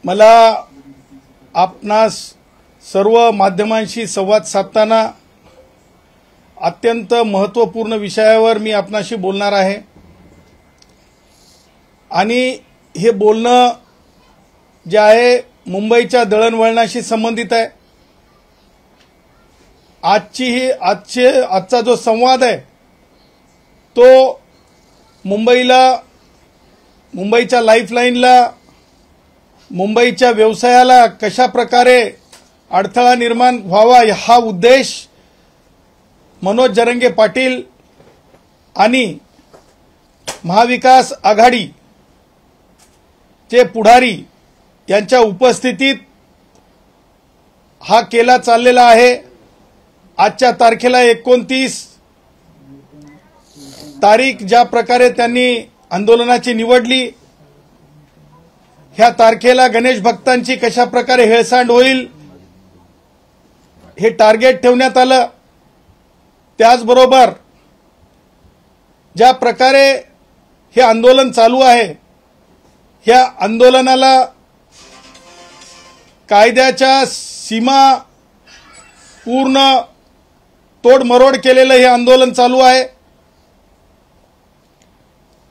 मला आपणास सर्व माध्यमांशी संवाद साधताना अत्यंत महत्त्वपूर्ण विषयावर मी आपणाशी बोलणार आहे आणि हे बोलणं जे आहे मुंबईच्या दळणवळणाशी संबंधित आहे। आजचा जो संवाद आहे तो मुंबईच्या लाईफलाईनला, मुंबईच्या व्यवसायाला कशा प्रकारे अडथळा निर्माण व्हावा हा उद्देश मनोज जरंगे पाटील आणि महाविकास आघाडीचे पुढारी यांच्या उपस्थितीत हा केला चाललेला आहे। आजच्या तारखेला 29 तारीख ज्या प्रकारे त्यांनी आंदोलनाची निवडली, ह्या तारखेला गणेश भक्तांची कशा प्रकारे हेळसांड होईल हे टार्गेट ठेवण्यात आलं। त्याचबरोबर ज्या प्रकारे हे आंदोलन चालू आहे, ह्या आंदोलनाला कायद्याच्या सीमा पूर्ण तोडमरोड केलेलं हे आंदोलन चालू आहे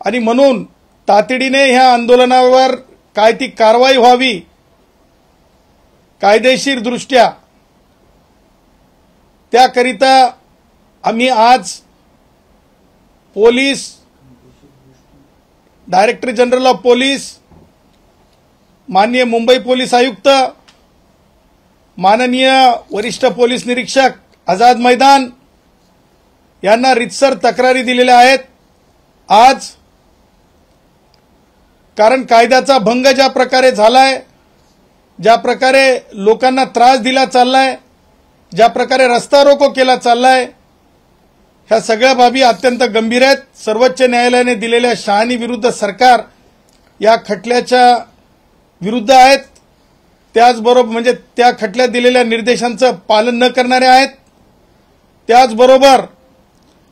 आणि म्हणून तातडीने ह्या आंदोलनावर काय ती कारवाई व्हावी कायदेशीर दृष्ट्या, त्याकरिता आम्ही आज police director general of police, माननीय मुंबई पोलीस आयुक्त, माननीय वरिष्ठ पोलीस निरीक्षक आझाद मैदान यांना रितसर तक्रारी दिलेल्या आहेत। आज कारण कायद्याचा भंग ज्या प्रकारे झालाय, ज्या प्रकारे लोकांना त्रास दिला चाललाय, ज्या प्रकारे रस्ता रोको केला चाललाय, ह्या सगळ्या बाबी अत्यंत गंभीर आहेत। सर्वोच्च न्यायालयाने दिलेल्या शहाणी विरुद्ध सरकार या खटल्याच्या विरुद्ध आहेत, त्याचबरोबर म्हणजे त्या खटल्यात दिलेल्या निर्देशांचं पालन न करणारे आहेत। त्याचबरोबर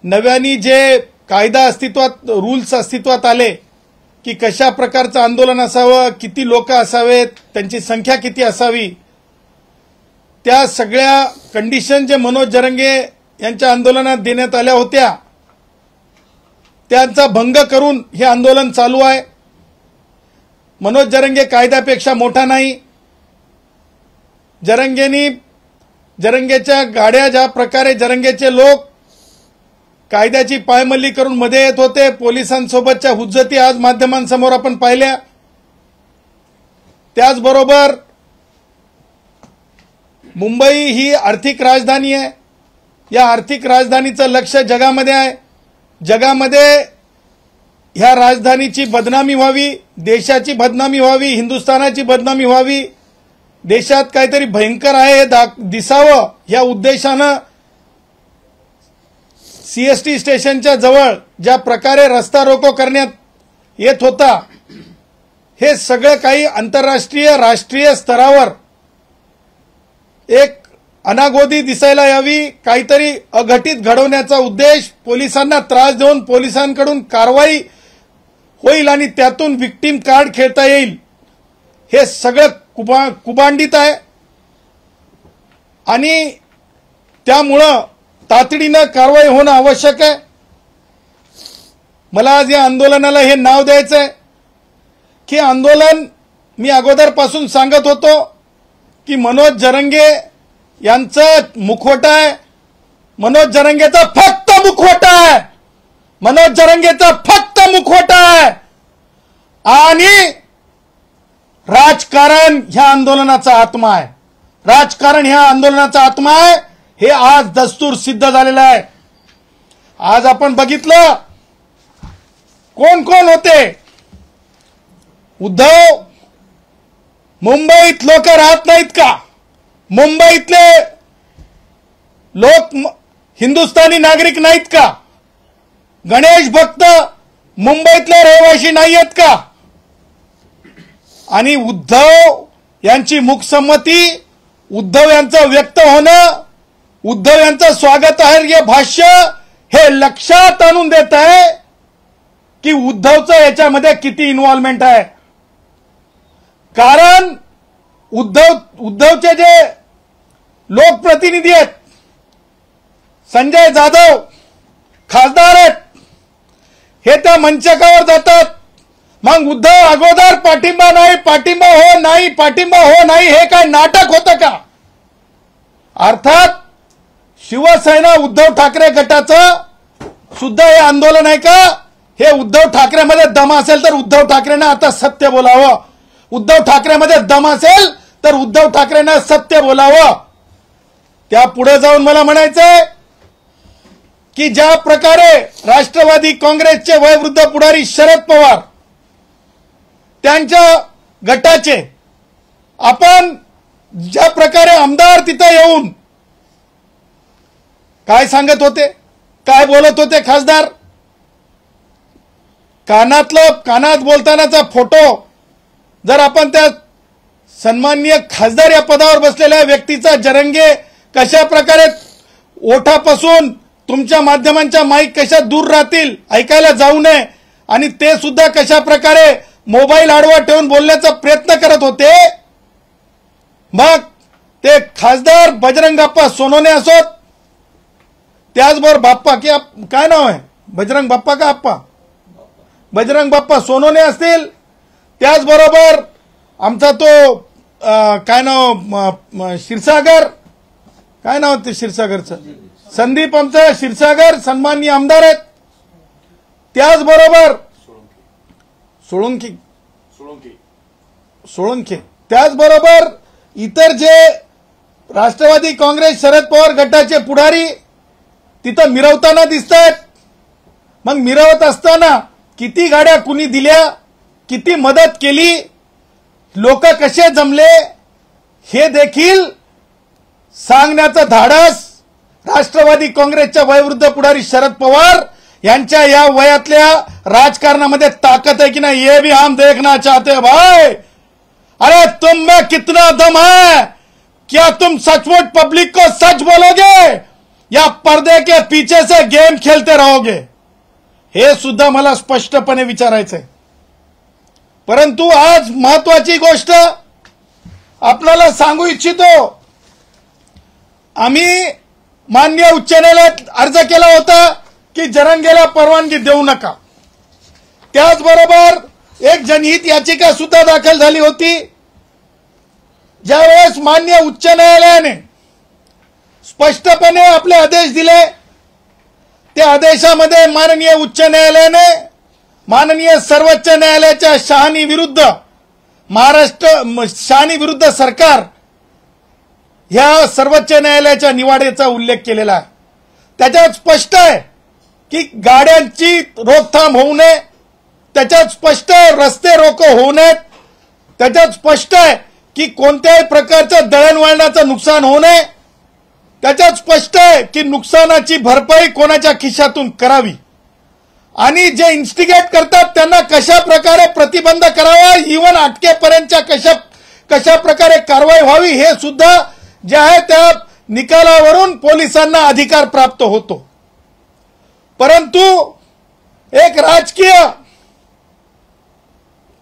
नव्याने जे कायदा अस्तित्वात, रूल्स अस्तित्वात आले की कशा प्रकारचं आंदोलन असावं, किती लोक असावेत, त्यांची संख्या किती असावी, त्या सगळ्या कंडिशन जे मनोज जरंगे यांच्या आंदोलनात देण्यात आल्या होत्या त्यांचा भंग करून हे आंदोलन चालू आहे। मनोज जरंगे कायद्यापेक्षा मोठा नाही। जरंगेच्या गाड्या ज्या प्रकारे जरंगेचे लोक कायद्याची पायमल्ली करून मध्ये येत होते, पोलिसांसोबतच्या हुज्जती आज माध्यमांसमोर आपण पाहिल्या। त्याचबरोबर मुंबई ही आर्थिक राजधानी आहे, या आर्थिक राजधानीचं लक्ष जगामध्ये आहे। जगामध्ये ह्या राजधानीची बदनामी व्हावी, देशाची बदनामी व्हावी, हिंदुस्थानाची बदनामी व्हावी, देशात काहीतरी भयंकर आहे हे दिसावं या उद्देशानं सीएसटी स्टेशनच्या जवळ ज्या प्रकारे रस्ता रोको करण्यात येत होता, हे सगळं काही आंतरराष्ट्रीय राष्ट्रीय स्तरावर एक अनागोदी दिसायला यावी, काहीतरी अघटित घडवण्याचा उद्देश, पोलिसांना त्रास देऊन पोलिसांकडून कारवाई होईल आणि त्यातून विक्टिम कार्ड खेळता येईल, हे सगळं कुबांडित आहे आणि त्यामुळं तातडीनं कारवाई होणं आवश्यक आहे। मला आज या आंदोलनाला हे नाव द्यायचं आहे की आंदोलन, मी अगोदरपासून सांगत होतो की मनोज जरंगे यांचं मुखवटा आहे, मनोज जरंगेचा फक्त मुखवटा आहे, मनोज जरंगेचा फक्त मुखवटा आहे आणि राजकारण ह्या आंदोलनाचा आत्मा आहे। राजकारण ह्या आंदोलनाचा आत्मा आहे, हे आज दस्तूर सिद्ध झालेलं आहे। आज आपण बघितलं कोण कोण होते। उद्धव, मुंबईत लोक राहत नाहीत का? मुंबईतले लोक हिंदुस्थानी नागरिक नाहीत का? गणेश भक्त मुंबईतले रहिवासी नाही आहेत का? आणि उद्धव यांची मुखसंमती, उद्धव यांचं व्यक्त होणं, उद्धव यांचं स्वागतार्ह भाष्य हे लक्षात आणून देत आहे की उद्धवचं याच्यामध्ये किती इन्व्हॉल्वमेंट आहे। कारण उद्धवचे जे लोकप्रतिनिधी आहेत, संजय जाधव खासदार आहेत, हे त्या मंचकावर जातात. मग उद्धव अगोदर पाठिंबा नाही, पाठिंबा हो नाही, पाठिंबा हो नाही, हे काय नाटक होतं का? अर्थात शिवसेना उद्धव ठाकरे गटाचं सुद्धा हे आंदोलन आहे का? हे उद्धव ठाकरेमध्ये दम असेल तर उद्धव ठाकरेंना आता सत्य बोलावं. उद्धव ठाकरेमध्ये दम असेल तर उद्धव ठाकरेंना सत्य बोलावं. त्या पुढे जाऊन मला म्हणायचंय की ज्या प्रकारे राष्ट्रवादी काँग्रेसचे वयोवृद्ध पुढारी शरद पवार त्यांच्या गटाचे आपण ज्या प्रकारे आमदार तिथे येऊन काय सांगत होते, काय बोलत होते खासदार, कानात बोलतानाचा फोटो जर आपण त्या सन्माननीय खासदार या पदावर बसलेल्या व्यक्तीचा जरंगे कशा प्रकारे ओठापासून तुमच्या माध्यमांच्या माईक कशा दूर राहतील, ऐकायला जाऊ नये, आणि ते सुद्धा कशा प्रकारे मोबाईल आडवा ठेवून बोलण्याचा प्रयत्न करत होते. मग ते खासदार बजरंग बाप्पा सोनवणे असोत, त्याचबरोबर बाप्पा काय नाव आहे, बजरंग बाप्पा का आप्पा, बजरंग बाप्पा सोनवणे असतील, त्याचबरोबर आमचा तो काय नाव क्षीरसागर, काय नाव ते क्षीरसागरचं, संदीप आमचा क्षीरसागर सन्माननीय आमदार आहेत, त्याचबरोबर सोळंके, त्याचबरोबर इतर जे राष्ट्रवादी काँग्रेस शरद पवार गटाचे पुढारी तिथं मिरवताना दिसत आहेत. मग मिरवत असताना किती गाड्या कुणी दिल्या, किती मदत केली, लोक कसे जमले, हे देखील सांगण्याचं धाडस राष्ट्रवादी काँग्रेसच्या वयोवृद्ध पुढारी शरद पवार यांच्या या वयातल्या राजकारणामध्ये ताकद है कि नहीं, ये भी हम देखना चाहते हैं भाई. अरे तुम में कितना दम है, क्या तुम सचमुच पब्लिक को सच बोलोगे या पर्दे के पीछे से गेम खेलते रहोगे, हे सुद्धा मला स्पष्टपणे विचारायचंय. परंतु आज महत्वाची गोष्ट आपल्याला सांगू इच्छितो, आम्ही माननीय उच्च न्यायालयात अर्ज केला होता की जरंगेला परवानगी देऊ नका. त्याचबरोबर एक जनहित याचिका सुद्धा दाखल झाली होती. ज्यावेळेस माननीय उच्च न्यायालयाने स्पष्टपणे आपले आदेश दिले, त्या आदेशामध्ये माननीय उच्च न्यायालयाने माननीय सर्वोच्च न्यायालयाच्या शहानी विरुद्ध सरकार ह्या सर्वोच्च न्यायालयाच्या निवाड्याचा उल्लेख केलेला आहे. त्याच्यात स्पष्ट आहे की गाड्यांची रोकथाम होऊ नये, त्याच्यात स्पष्ट आहे रस्ते रोको होऊ नयेत, त्याच्यात स्पष्ट आहे की कोणत्याही प्रकारचं दळणवळणाचं नुकसान होऊ नये, त्याच्यात स्पष्ट आहे की नुकसानाची भरपाई कोणाच्या खिशातून करावी, आणि जे इन्स्टिगेट करतात त्यांना कशा प्रकारे प्रतिबंध करावा, इव्हन अटकेपर्यंतच्या कशा प्रकारे कारवाई व्हावी, हे सुद्धा जे आहे त्या निकालावरून पोलिसांना अधिकार प्राप्त होतो. परंतु एक राजकीय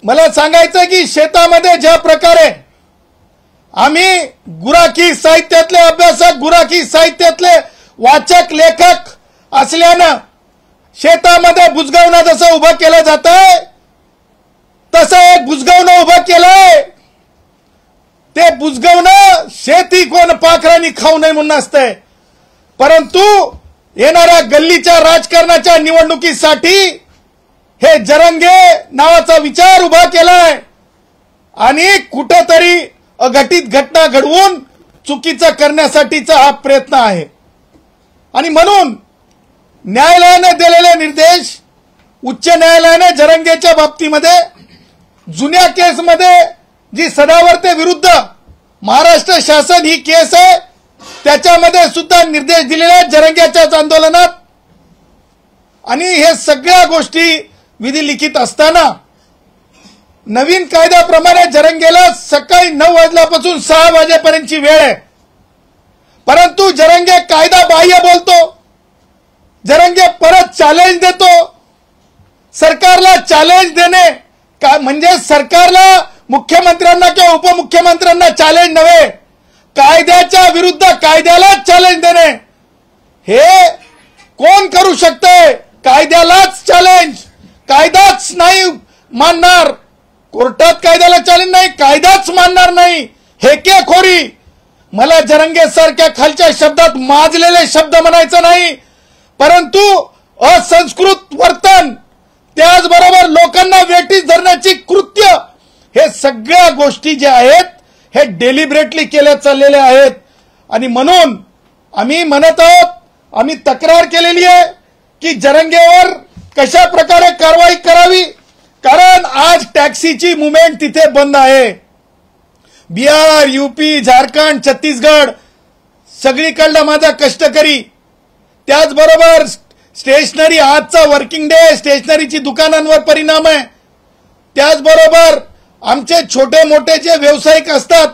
मला सांगायचं की शेतामध्ये ज्या प्रकारे आम्ही गुराखी साहित्यातले अभ्यासक, गुराखी साहित्यातले वाचक, लेखक असल्यानं शेतामध्ये बुजगावणं जसं उभं केलं जात आहे तसं एक बुजगावणं उभं केलंय. ते बुजगावणं शेती कोण पाखरांनी खाऊ नये म्हणून असतंय. परंतु येणाऱ्या गल्लीच्या राजकारणाच्या निवडणुकीसाठी हे जरंगे नावाचा विचार उभा केलाय आणि कुठेतरी अघटित घटना घडवून चुकीचं करण्यासाठीचा हा प्रयत्न आहे. आणि म्हणून न्यायालयाने दिलेले निर्देश, उच्च न्यायालयाने जरंगेच्या बाबतीमध्ये जुन्या केसमध्ये जी सदावर्ते विरुद्ध महाराष्ट्र शासन ही केस आहे त्याच्यामध्ये सुद्धा निर्देश दिलेले आहेत जरंग्याच्याच आंदोलनात. आणि हे सगळ्या गोष्टी विधी लिखित असताना नवीन कायद्याप्रमाणे जरंगेला सकाळी 9 वाजल्यापासून 6 वाजेपर्यंतची वेळ आहे. परंतु जरंगे कायदा बाह्य बोलतो, जरंगे परत चॅलेंज देतो. सरकारला चॅलेंज देणे म्हणजे सरकारला मुख्यमंत्र्यांना किंवा उपमुख्यमंत्र्यांना चॅलेंज नव्हे, कायद्याच्या विरुद्ध कायद्यालाच चॅलेंज देणे हे कोण करू शकते? कायद्यालाच चॅलेंज, कायदाच नाही मानणार, कोर्टात कायद्याला चॅलेंज नाही, कायदाच मानणार नाही, हेकेखोरी. मला जरंगे सारख्या खालच्या शब्दात माजलेले शब्द म्हणायचं नाही, परंतु असंस्कृत वर्तन, त्याचबरोबर लोकांना वेठीस धरण्याची कृत्य, हे सगळ्या गोष्टी ज्या आहेत हे डेलिब्रेटली केल्या चाललेल्या आहेत. आणि म्हणून आम्ही म्हणत आहोत, आम्ही तक्रार केलेली आहे की जरंगेवर कशा प्रकारे कारवाई करावी, कारण आज टॅक्सीची मुवमेंट तिथे बंद आहे. बिहार, यूपी, झारखंड, छत्तीसगड सगळीकडला माझा कष्टकरी, त्याचबरोबर स्टेशनरी, आजचा वर्किंग डे, स्टेशनरीची दुकानांवर परिणाम आहे. त्याचबरोबर आमचे छोटे मोठे जे व्यावसायिक असतात,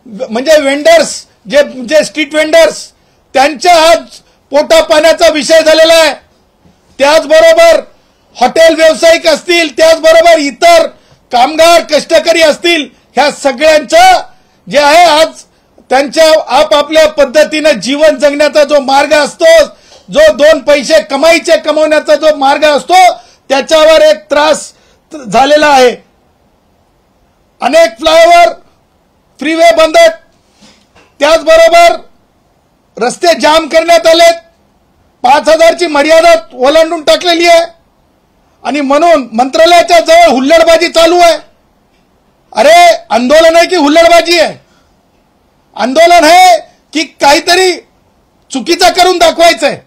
म्हणजे वेंडर्स, जे स्ट्रीट वेंडर्स, त्यांच्या आज पोटा पाण्याचा विषय झालेला आहे. त्याचबरोबर हॉटेल व्यावसायिक असतील, त्याचबरोबर इतर कामगार कष्टकरी असतील, ह्या सगळ्यांचं जे आहे आज त्यांच्या आपापल्या पद्धतीनं जीवन जगण्याचा जो मार्ग असतो, जो दोन पैसे कमवण्याचा जो मार्ग असतो, त्याच्यावर एक त्रास झालेला आहे. अनेक फ्लायओव्हर, फ्रीवे बंद आहेत, त्याचबरोबर रस्ते जाम करण्यात आलेत, 5,000ची मर्यादा ओलांडून टाकलेली आहे. आणि म्हणून मंत्रालयाच्या जवळ हुल्लडबाजी चालू आहे. अरे आंदोलन आहे की हुल्लडबाजी आहे? आंदोलन आहे की काहीतरी चुकीचं करून दाखवायचं आहे.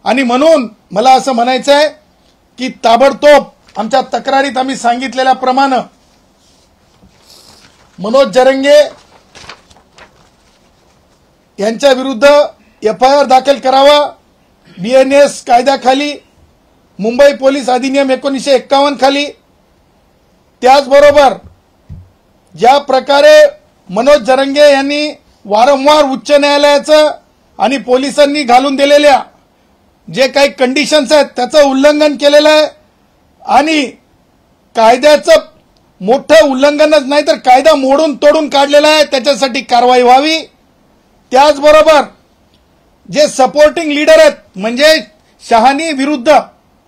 आणि म्हणून मला असं म्हणायचं आहे की ताबडतोब आमच्या तक्रारीत आम्ही सांगितलेल्याप्रमाणे मनोज जरंगे यांच्या विरुद्ध FIR दाखल करावा. BNS कायद्याखाली, मुंबई पोलीस अधिनियम 1951 खाली. त्याचबरोबर ज्या प्रकारे मनोज जरंगे यांनी वारंवार उच्च न्यायालयाचं आणि पोलिसांनी घालून दिलेल्या जे काही कंडिशन्स आहेत त्याचं उल्लंघन केलेलं आहे, आणि कायद्याचं मोठं उल्लंघनच नाही तर कायदा मोडून तोडून काढलेला आहे, त्याच्यासाठी कारवाई व्हावी. त्याचबरोबर जे सपोर्टिंग लीडर आहेत, म्हणजे शहानी विरुद्ध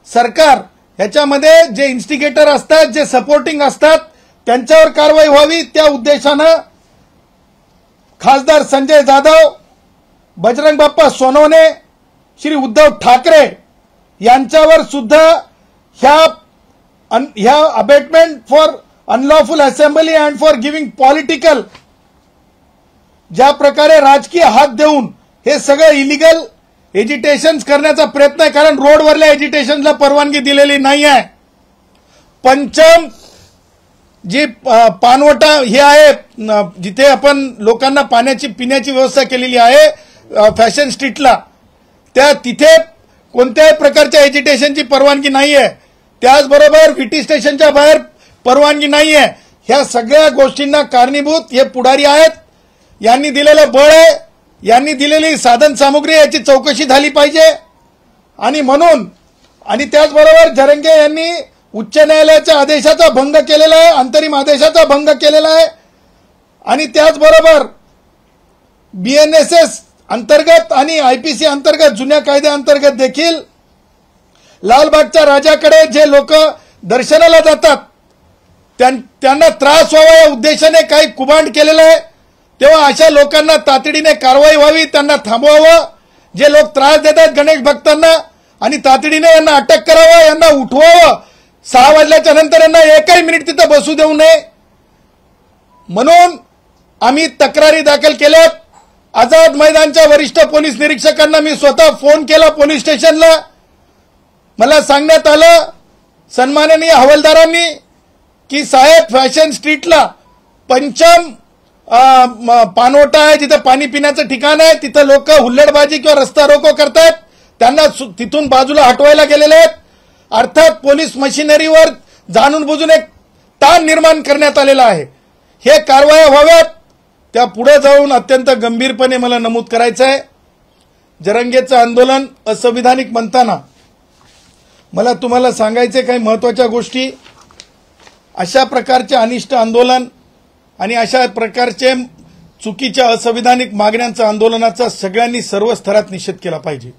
सरकार, ह्याच्यामध्ये जे इन्स्टिगेटर असतात, जे सपोर्टिंग असतात, त्यांच्यावर कारवाई व्हावी. त्या उद्देशानं खासदार संजय जाधव, बजरंग बाप्पा सोनवणे, श्री उद्धव ठाकरे यांच्यावर सुद्धा ह्या abetment for unlawful assembly and for giving political, ज्या प्रकारे राजकीय हात देऊन हे सगळं इलिगल एजिटेशन करण्याचा प्रयत्न आहे, कारण रोडवरल्या एजिटेशनला परवानगी दिलेली नाही आहे. पंचम जी पानवटा हे आहे, जिथे आपण लोकांना पाण्याची पिण्याची व्यवस्था केलेली आहे फॅशन स्ट्रीटला, त्या तिथे कोणत्याही प्रकारच्या एजिटेशनची परवानगी नाही आहे. त्याचबरोबर VT स्टेशनच्या बाहेर परवानगी नाही आहे. ह्या सगळ्या गोष्टींना कारणीभूत हे पुढारी आहेत. यांनी दिलेलं बळ आहे, यांनी दिलेली साधन सामुग्री, याची चौकशी झाली पाहिजे. आणि म्हणून आणि त्याचबरोबर जरंगे यांनी उच्च न्यायालयाच्या आदेशाचा भंग केलेला आहे, अंतरिम आदेशाचा भंग केलेला आहे. आणि त्याचबरोबर BNSS अंतर्गत आणि IPC अंतर्गत, जुन्या कायद्याअंतर्गत देखील लालबागच्या राजाकडे जे लोक दर्शनाला जातात त्यांना त्रास व्हावा या उद्देशाने काही कुभांड केलेलं आहे. तेव्हा अशा लोकांना तातडीने कारवाई व्हावी, त्यांना थांबवावं. जे लोक त्रास देतात गणेश भक्तांना, आणि तातडीने यांना अटक करावं, यांना उठवावं. 6 वाजल्याच्या नंतर यांना एकही मिनिट तिथं बसू देऊ नये. म्हणून आम्ही तक्रारी दाखल केल्यात. आझाद मैदानच्या वरिष्ठ पोलीस निरीक्षकांना मी स्वतः फोन केला पोलीस स्टेशनला. मला सांगण्यात आलं सन्माननीय हवालदारांनी की साहेब, फॅशन स्ट्रीटला पंचम पानवटा आहे, जिथे पाणी पिण्याचं ठिकाण आहे, तिथं लोक हुल्लडबाजी किंवा रस्ता रोको करतात, त्यांना तिथून बाजूला हटवायला गेलेले आहेत. अर्थात पोलीस मशिनरीवर जाणून बुजून एक ताण निर्माण करण्यात आलेला आहे. हे कारवाया व्हाव्यात. त्या पुढे जाऊन अत्यंत गंभीरपणे मला नमूद करायचं आहे, जरंगेचं आंदोलन असंविधानिक म्हणताना मला तुम्हाला सांगायचे काही महत्त्वाच्या गोष्टी. अशा प्रकारचे अनिष्ट आंदोलन आणि अशा प्रकारचे चुकीच्या असंविधानिक मागण्यांचा आंदोलनाचा सगळ्यांनी सर्व स्तरात निषेध केला पाहिजे.